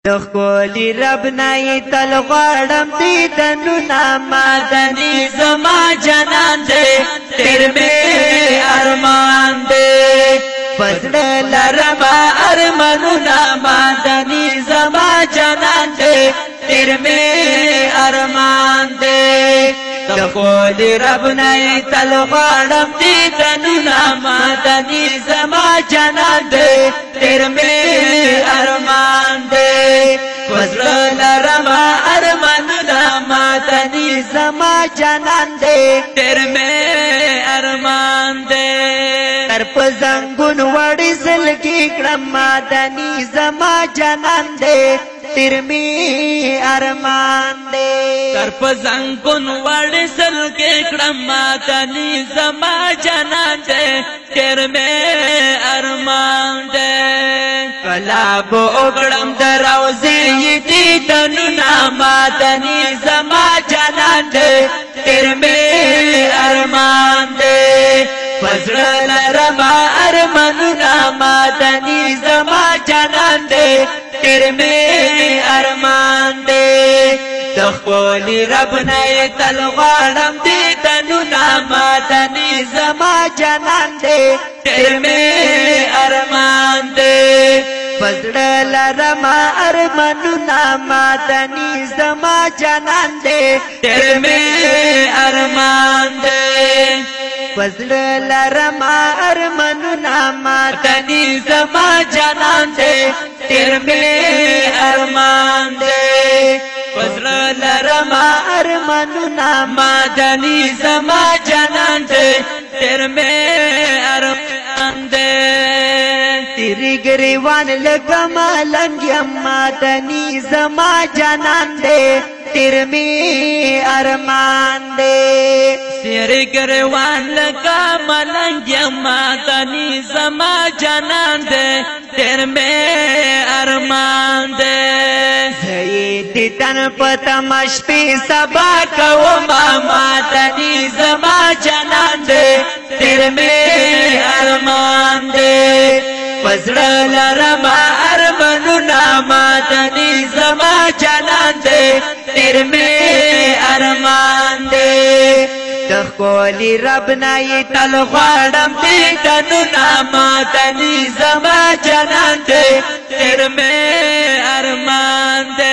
دخولی رب نئی تل غوارم دیدنونا مادنی زما جنان دے تیر میں ارمان دے فضل لرما ارمانونا مادنی زما جنان دے تیر میں ارمان دے دخولی رب نئی تل غوارم دیدنونا مادنی زما جنان دے تیر میں ارمان دے فضل لرما ارمانونا مادنی زما جنان دے تیر میں ارمان دے تر پزنگون وڑی زلگی کرم مادنی زما جنان دے تیر میں ارمان دے تر پزنگون وڑی زلگی کرم مادنی زما جنان دے تیر میں ارمان دے کلاب اگڑم دروزی دیدنونا مادنی زما جنان دے تیر میں ارمان دے فضل لرما ارمانونا مادنی زما جنان دے تیر میں ارمان دے دخولی رب نئی تل غوارم دیدنونا مادنی زما جنان دے تیر میں ارمان دے فضل لرما ارمانونا مادنی زما جنان دے تیر میں ارمان دے فضل لرما ارمانونا مادنی زما جنان دے تیر میں ارمان دے فضل لرما ارمانونا مادنی زما جنان دے تیر میں ارمان دے تیری گریوان لگما لنگیم مادنی زما جنان دے تیر میں ارمان دے تیری گریوان لگا ملنگیم مادنی زما جنان دے تیر میں ارمان دے زیدی تن پتمش پی سبا کو مادنی زما جنان دے تیر میں ارمان دے فضل لرما ارمانونا مادنی زما جنان دے تیر میں ارمان دے دخولی رب نئی تل غوارم دیدنونا مادنی زما جنان دے تیر میں ارمان دے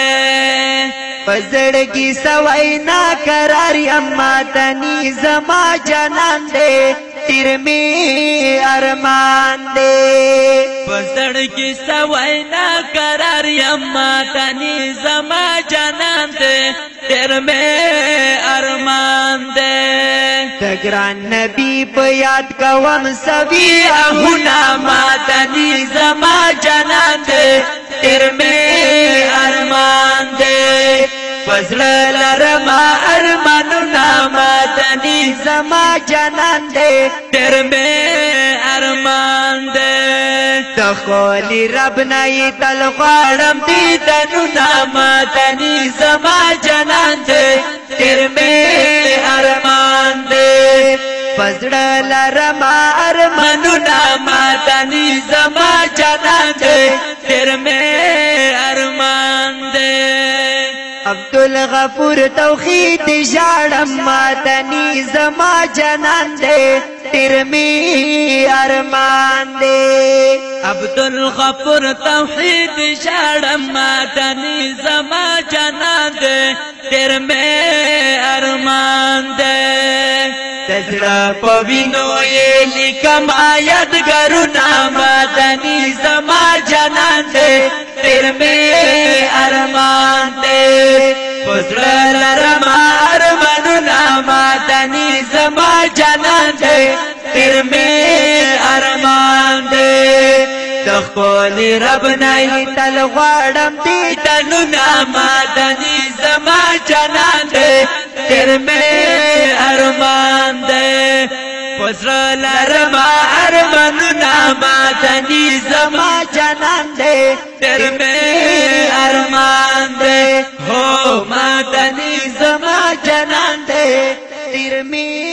پزڑگی سوائی نا قراریم مادنی زما جنان دے تیر میں ارمان دے پزڑگی سوائی نا قراریم مادنی زما جنان دے تیر میں ارمان دے تگران نبی پا یاد کوم سوی اہونا مادنی زما جنان دے تیر میں ارمان دے فضل لرما ارمانونا مادنی زما جنان دے تیر میں ارمان دے دخولی رب نئی تل غوارم دیدنونا مادنی زما جنان دے تیر میں ارمان دے فضل لرما ارمانونا مادنی زما جنان دے تیر میں ارمان دے عبدالغفور توحید جاڑم مادنی زما جنان دے تیر میں ارمان دے عبدالغفور توحید جاڑم مادنی زما جنان دے تیر میں ارمان دے تزڑا پوینو یہ لکم آیت گرونا مادنی زما جنان دے تیر میں ارمان دے فضل لرما ارمانونا مادنی زما جنان دے تیر میں ارمان دے دخولی رب نئی تل غوارم دیدنونا مادنی زما جنان دے تیر میں ارمان دے فضل لرما ارمانونا مادنی زما جنان دے تیر میں ارمان دے ہو مادنی زما جنان دے تیر میں